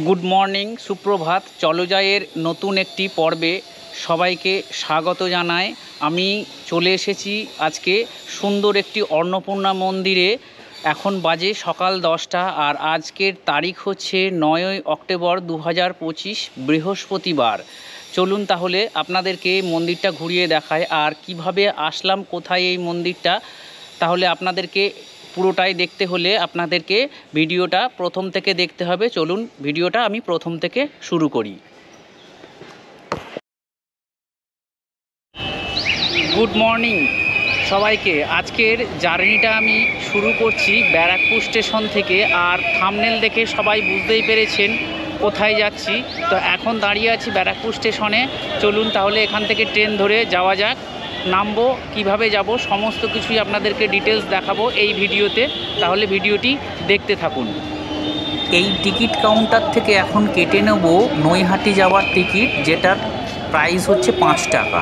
Good morning, সুপ্রভাত। চলো যাইয়ের নতুন একটি পর্বে সবাইকে স্বাগত জানাই। আমি চলে এসেছি আজকে সুন্দর একটি অন্নপূর্ণা মন্দিরে। এখন বাজে সকাল 10টা আর আজকের তারিখ হচ্ছে 9ই অক্টোবর 2025, বৃহস্পতিবার। চলুন তাহলে আপনাদেরকে মন্দিরটা ঘুরিয়ে দেখায় আর কিভাবে আসলাম, কোথায় এই মন্দিরটা। তাহলে আপনাদেরকে পুরোটাই দেখতে হলে আপনাদেরকে ভিডিওটা প্রথম থেকে দেখতে হবে। চলুন ভিডিওটা আমি প্রথম থেকে শুরু করি। গুড মর্নিং সবাইকে। আজকের জার্নিটা আমি শুরু করছি ব্যারাকপুর স্টেশন থেকে। আর থাম্বনেল দেখে সবাই বুঝতেই পেরেছেন কোথায় যাচ্ছি। তো এখন দাঁড়িয়ে আছি ব্যারাকপুর স্টেশনে। চলুন তাহলে এখান থেকে ট্রেন ধরে যাওয়া যাক। নামবো, কিভাবে যাব, সমস্ত কিছুই আপনাদেরকে ডিটেলস দেখাবো এই ভিডিওতে। তাহলে ভিডিওটি দেখতে থাকুন। এই টিকিট কাউন্টার থেকে এখন কেটে নেব নৈহাটি যাওয়ার টিকিট, যেটার প্রাইস হচ্ছে 5 টাকা।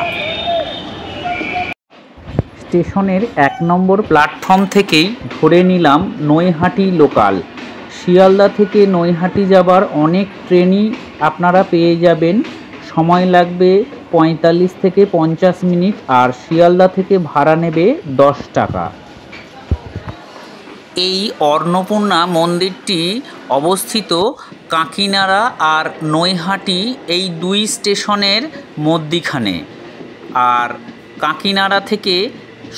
স্টেশনের 1 নম্বর প্ল্যাটফর্ম থেকেই ধরে নিলাম নৈহাটি লোকাল। শিয়ালদা থেকে নৈহাটি যাবার অনেক ট্রেনই আপনারা পেয়ে যাবেন। সময় লাগবে 45 থেকে 50 মিনিট, আর শিয়ালদা থেকে ভাড়া নেবে 10 টাকা। এই অন্নপূর্ণা মন্দিরটি অবস্থিত কাঁকিনাড়া আর নৈহাটি এই দুই স্টেশনের মধ্যিখানে। আর কাঁকিনাড়া থেকে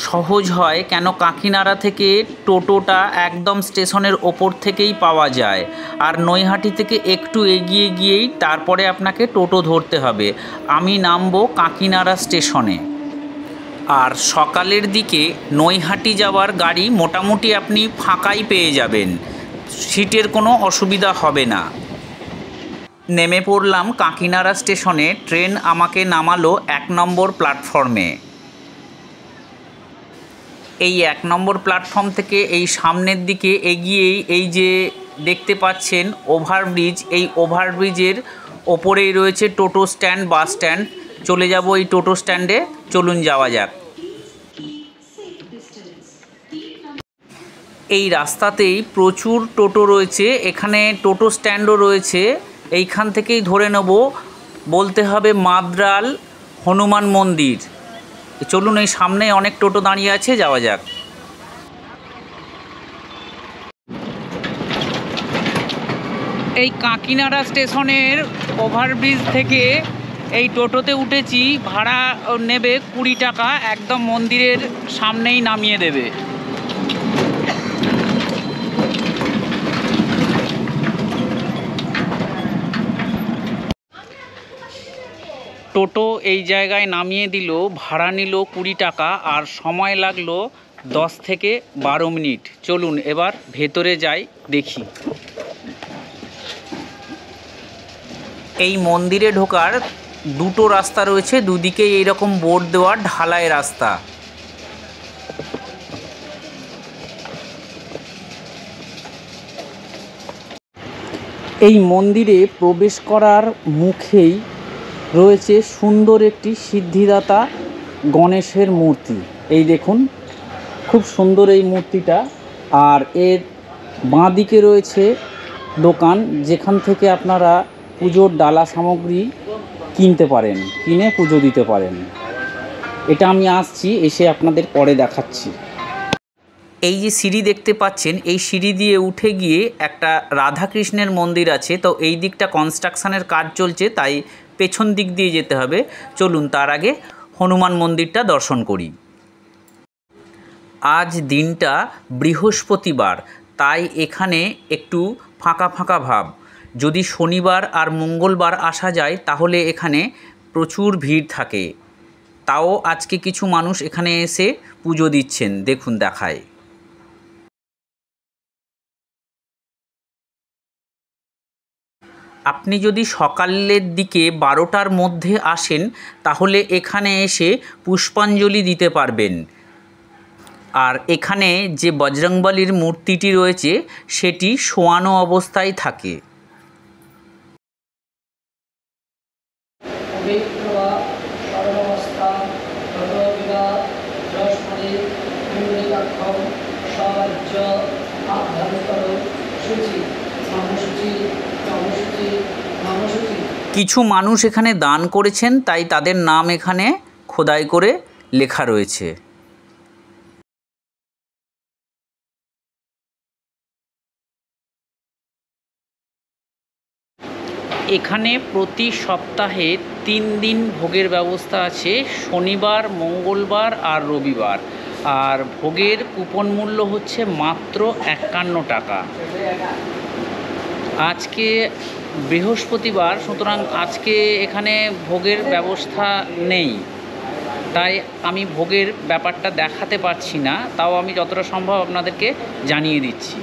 সহজ হয়, কেন কাঁকিনাড়া থেকে টোটোটা একদম স্টেশনের ওপর থেকেই পাওয়া যায়। আর নৈহাটি থেকে একটু এগিয়ে গিয়েই তারপরে আপনাকে টোটো ধরতে হবে। আমি নামবো কাঁকিনাড়া স্টেশনে। আর সকালের দিকে নৈহাটি যাওয়ার গাড়ি মোটামুটি আপনি ফাঁকাই পেয়ে যাবেন, সিটের কোনো অসুবিধা হবে না। নেমে পড়লাম কাঁকিনাড়া স্টেশনে। ট্রেন আমাকে নামালো 1 নম্বর প্ল্যাটফর্মে। এই 1 নম্বর প্ল্যাটফর্ম থেকে এই সামনের দিকে এগিয়েই এই যে দেখতে পাচ্ছেন ওভারব্রিজ, এই ওভারব্রিজের ওপরেই রয়েছে টোটো স্ট্যান্ড, বাস স্ট্যান্ড। চলে যাব এই টোটো স্ট্যান্ডে। চলুন যাওয়া যাক। এই রাস্তাতেই প্রচুর টোটো রয়েছে, এখানে টোটো স্ট্যান্ডও রয়েছে। এইখান থেকেই ধরে নেব, বলতে হবে মাদ্রাল হনুমান মন্দির। চলুন, এই সামনে অনেক টোটো দাঁড়িয়ে আছে, যাওয়া যাক। এই কাঁকিনাড়া স্টেশনের ওভারব্রিজ থেকে এই টোটোতে উঠেছি। ভাড়া নেবে 20 টাকা, একদম মন্দিরের সামনেই নামিয়ে দেবে। টোটো এই জায়গায় নামিয়ে দিল, ভাড়া নিল 20 টাকা, আর সময় লাগলো 10 থেকে 12 মিনিট। চলুন এবার ভেতরে যাই, দেখি। এই মন্দিরে ঢোকার দুটো রাস্তা রয়েছে, দুদিকেই এইরকম বোর্ড দেওয়া ঢালাই রাস্তা। এই মন্দিরে প্রবেশ করার মুখেই রয়েছে সুন্দর একটি সিদ্ধিদাতা গণেশের মূর্তি। এই দেখুন, খুব সুন্দর এই মূর্তিটা। আর এর বাঁ দিকে রয়েছে দোকান, যেখান থেকে আপনারা পুজোর ডালা সামগ্রী কিনতে পারেন, কিনে পুজো দিতে পারেন। এটা আমি আসছি, এসে আপনাদের পরে দেখাচ্ছি। এই যে সিঁড়ি দেখতে পাচ্ছেন, এই সিঁড়ি দিয়ে উঠে গিয়ে একটা রাধাকৃষ্ণের মন্দির আছে। তো এই দিকটা কনস্ট্রাকশনের কাজ চলছে, তাই পেছন দিক দিয়ে যেতে হবে। চলুন তার আগে হনুমান মন্দিরটা দর্শন করি। আজ দিনটা বৃহস্পতিবার, তাই এখানে একটু ফাঁকা ফাঁকা ভাব। যদি শনিবার আর মঙ্গলবার আসা যায় তাহলে এখানে প্রচুর ভিড় থাকে। তাও আজকে কিছু মানুষ এখানে এসে পুজো দিচ্ছেন, দেখুন দেখায়। আপনি যদি সকালের দিকে 12টার মধ্যে আসেন তাহলে এখানে এসে পুষ্পাঞ্জলি দিতে পারবেন। আর এখানে যে বজরংবলীর মূর্তিটি রয়েছে সেটি শোয়ানো অবস্থায় থাকে। কর্মসূচি কিছু মানুষ এখানে দান করেছেন, তাই তাদের নাম এখানে খোদাই করে লেখা রয়েছে। এখানে প্রতি সপ্তাহে 3 দিন ভোগের ব্যবস্থা আছে, শনিবার, মঙ্গলবার আর রবিবার। আর ভোগের কুপন মূল্য হচ্ছে মাত্র 51 টাকা। আজকে বৃহস্পতিবার, সুতরাং আজকে এখানে ভোগের ব্যবস্থা নেই, তাই আমি ভোগের ব্যাপারটা দেখাতে পারছি না, তাও আমি যতটা সম্ভব আপনাদেরকে জানিয়ে দিচ্ছি।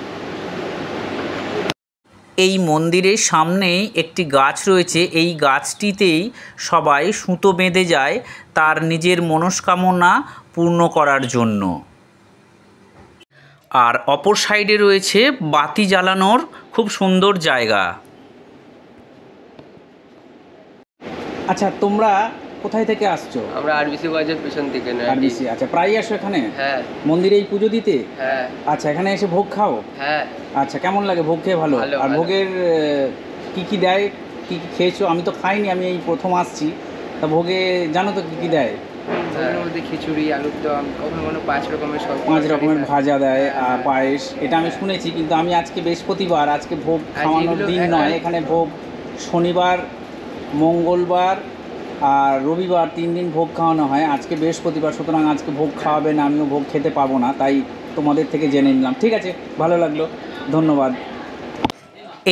এই মন্দিরের সামনেই একটি গাছ রয়েছে, এই গাছটিতেই সবাই সুতো বেঁধে যায় তার নিজের মনস্কামনা পূর্ণ করার জন্য। আর অপর সাইডে রয়েছে বাতি জ্বালানোর খুব সুন্দর জায়গা। আচ্ছা, তোমরা কোথায় থেকে আসছো? আমরা আরবিসি কলেজের পিছন থেকে। আরবিসি, আচ্ছা, প্রায় আসো এখানে? হ্যাঁ। মন্দিরে এই পুজো দিতে? হ্যাঁ। আচ্ছা, এখানে এসে ভোগ খাও? হ্যাঁ। আচ্ছা, কেমন লাগে ভোগ খেয়ে? ভালো। আর ভোগের কি কি দেয়, কি কি খেয়েছো? আমি তো খাইনি, আমি এই প্রথম আসছি। তা ভোগে জানো তো কি কি দেয়? তার মধ্যে খিচুড়ি, আলুর দম, কখনো কোনো 5 রকমের সব 5 রকমের ভাজা দেয়, পায়েস, এটা আমি শুনেছি। কিন্তু আমি আজকে বৃহস্পতিবার, আজকে ভোগ খাওয়ানোর দিন নয়। এখানে ভোগ শনিবার, মঙ্গলবার আর রবিবার 3 দিন ভোগ খাওয়ানো হয়। আজকে বৃহস্পতিবার, সুতরাং আজকে ভোগ খাওয়াবে না, আমিও ভোগ খেতে পাবো না, তাই তোমাদের থেকে জেনে নিলাম। ঠিক আছে, ভালো লাগলো, ধন্যবাদ।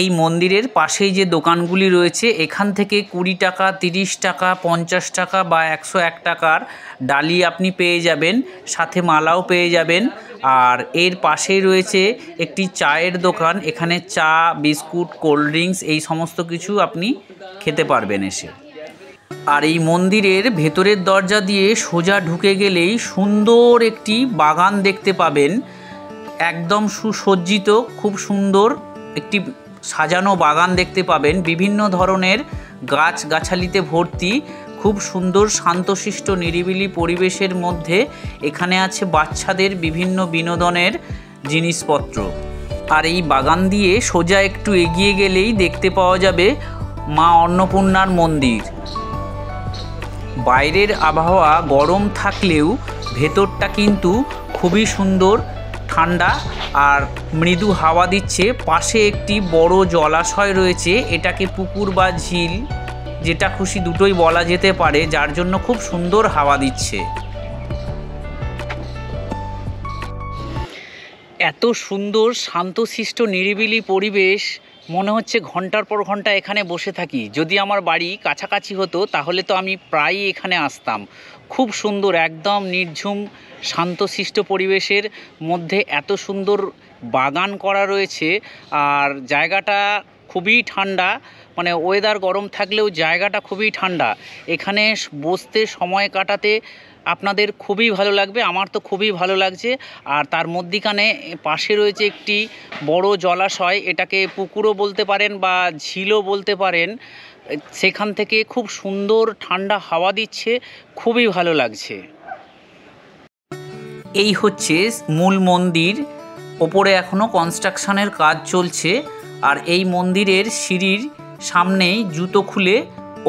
এই মন্দিরের পাশেই যে দোকানগুলি রয়েছে, এখান থেকে 20 টাকা, 30 টাকা, 50 টাকা বা 101 টাকার ডালি আপনি পেয়ে যাবেন, সাথে মালাও পেয়ে যাবেন। আর এর পাশেই রয়েছে একটি চায়ের দোকান, এখানে চা, বিস্কুট, কোল্ড ড্রিঙ্কস এই সমস্ত কিছু আপনি খেতে পারবেন এসে। আর এই মন্দিরের ভেতরের দরজা দিয়ে সোজা ঢুকে গেলেই সুন্দর একটি বাগান দেখতে পাবেন, একদম সুসজ্জিত, খুব সুন্দর একটি সাজানো বাগান দেখতে পাবেন। বিভিন্ন ধরনের গাছগাছালিতে ভর্তি, খুব সুন্দর শান্তশিষ্ট নিরিবিলি পরিবেশের মধ্যে এখানে আছে বাচ্চাদের বিভিন্ন বিনোদনের জিনিসপত্র। আর এই বাগান দিয়ে সোজা একটু এগিয়ে গেলেই দেখতে পাওয়া যাবে মা অন্নপূর্ণার মন্দির। বাইরের আবহাওয়া গরম থাকলেও ভেতরটা কিন্তু খুবই সুন্দর, ঠান্ডা আর মৃদু হাওয়া দিচ্ছে। পাশে একটি বড় জলাশয় রয়েছে, এটাকে পুকুর বা ঝিল যেটা খুশি দুটোই বলা যেতে পারে, যার জন্য খুব সুন্দর হাওয়া দিচ্ছে। এত সুন্দর শান্তশিষ্ট নিরিবিলি পরিবেশ, মনে হচ্ছে ঘন্টার পর ঘন্টা এখানে বসে থাকি। যদি আমার বাড়ি কাছাকাছি হতো তাহলে তো আমি প্রায়ই এখানে আসতাম। খুব সুন্দর, একদম নির্ঝুম শান্তশিষ্ট পরিবেশের মধ্যে এত সুন্দর বাগান করা রয়েছে। আর জায়গাটা খুবই ঠান্ডা, মানে ওয়েদার গরম থাকলেও জায়গাটা খুবই ঠান্ডা। এখানে বসতে, সময় কাটাতে আপনাদের খুবই ভালো লাগবে, আমার তো খুবই ভালো লাগছে। আর তার মধ্যিখানে পাশে রয়েছে একটি বড় জলাশয়, এটাকে পুকুরও বলতে পারেন বা ঝিলও বলতে পারেন। সেখান থেকে খুব সুন্দর ঠান্ডা হাওয়া দিচ্ছে, খুবই ভালো লাগছে। এই হচ্ছে মূল মন্দির, ওপরে এখনও কনস্ট্রাকশনের কাজ চলছে। আর এই মন্দিরের সিঁড়ির সামনেই জুতো খুলে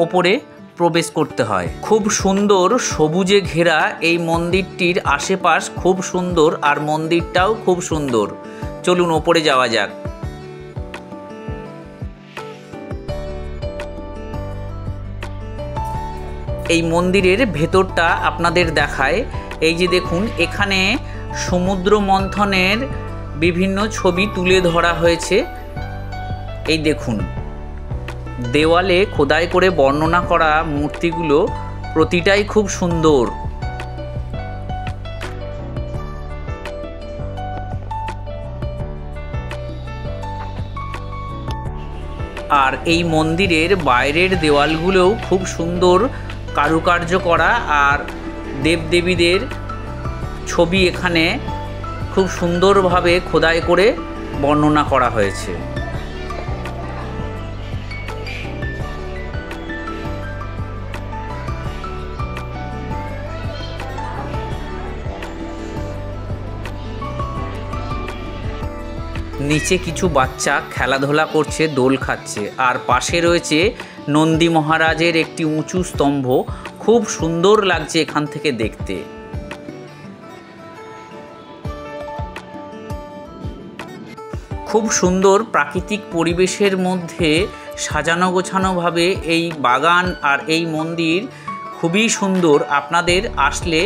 ওপরে প্রবেশ করতে হয়। খুব সুন্দর সবুজে ঘেরা এই মন্দিরটির আশেপাশ খুব সুন্দর, আর মন্দিরটাও খুব সুন্দর। চলুন ওপরে যাওয়া যাক। এই মন্দিরের ভেতরটা আপনাদের দেখায়। এই যে দেখুন, এখানে সমুদ্র মন্থনের বিভিন্ন ছবি তুলে ধরা হয়েছে। এই দেখুন, দেওয়ালে খোদাই করে বর্ণনা করা মূর্তিগুলো প্রতিটাই খুব সুন্দর। আর এই মন্দিরের বাইরের দেওয়ালগুলোও খুব সুন্দর কারুকার্য করা, আর দেবদেবীদের ছবি এখানে খুব সুন্দরভাবে খোদাই করে বর্ণনা করা হয়েছে। নিচে কিছু বাচ্চা খেলাধুলা করছে, দোল খাচ্ছে। আর পাশে রয়েছে নন্দী মহারাজের একটি উঁচু স্তম্ভ, খুব সুন্দর লাগছে এখান থেকে দেখতে। খুব সুন্দর প্রাকৃতিক পরিবেশের মধ্যে সাজানো গোছানোভাবে এই বাগান আর এই মন্দির খুবই সুন্দর। আপনাদের আসলে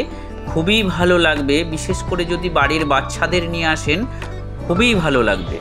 খুবই ভালো লাগবে, বিশেষ করে যদি বাড়ির বাচ্চাদের নিয়ে আসেন খুবই ভালো লাগবে।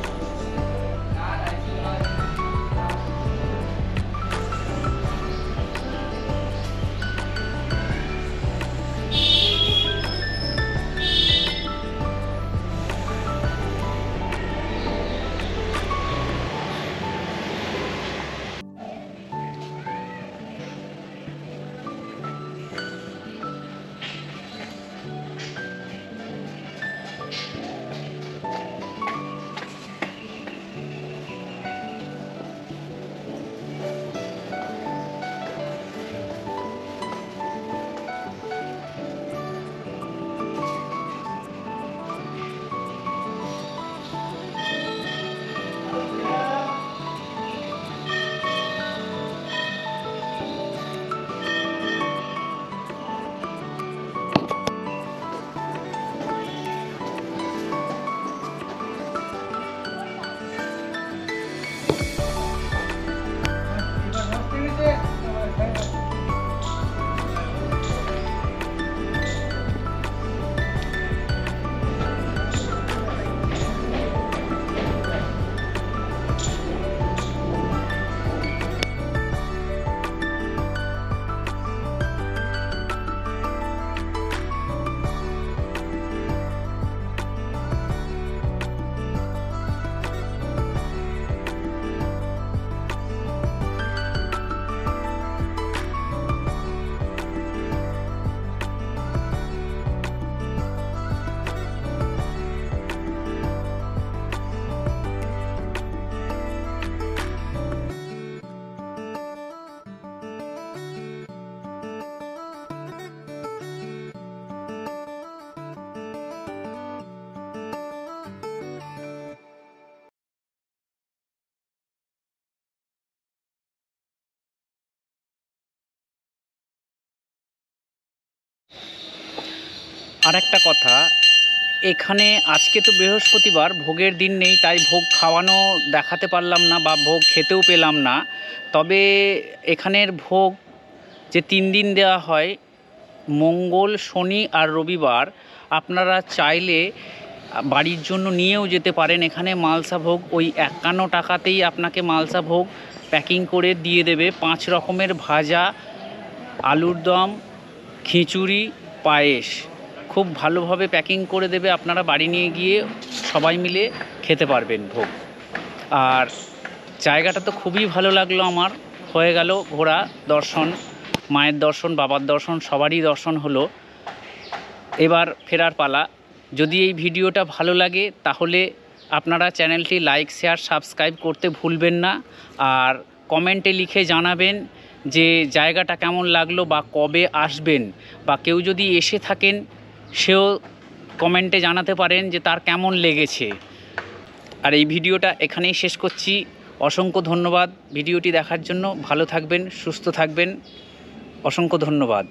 আর একটা কথা, এখানে আজকে তো বৃহস্পতিবার, ভোগের দিন নেই, তাই ভোগ খাওয়ানো দেখাতে পারলাম না বা ভোগ খেতেও পেলাম না। তবে এখানের ভোগ যে 3 দিন দেওয়া হয়, মঙ্গল, শনি আর রবিবার, আপনারা চাইলে বাড়ির জন্য নিয়েও যেতে পারেন। এখানে মালসা ভোগ ওই 51 টাকাতেই আপনাকে মালসা ভোগ প্যাকিং করে দিয়ে দেবে। 5 রকমের ভাজা, আলুর দম, খিচুড়ি, পায়েস খুব ভালোভাবে প্যাকিং করে দেবে। আপনারা বাড়ি নিয়ে গিয়ে সবাই মিলে খেতে পারবেন ভোগ। আর জায়গাটা তো খুবই ভালো লাগলো আমার। হয়ে গেল ঘোরা, দর্শন, মায়ের দর্শন, বাবার দর্শন, সবারই দর্শন হলো। এবার ফেরার পালা। যদি এই ভিডিওটা ভালো লাগে তাহলে আপনারা চ্যানেলটি লাইক, শেয়ার, সাবস্ক্রাইব করতে ভুলবেন না। আর কমেন্টে লিখে জানাবেন যে জায়গাটা কেমন লাগলো বা কবে আসবেন, বা কেউ যদি এসে থাকেন সেও কমেন্টে জানাতে পারেন যে তার কেমন লেগেছে। আর এই ভিডিওটা এখানেই শেষ করছি। অসংখ্য ধন্যবাদ ভিডিওটি দেখার জন্য। ভালো থাকবেন, সুস্থ থাকবেন। অসংখ্য ধন্যবাদ।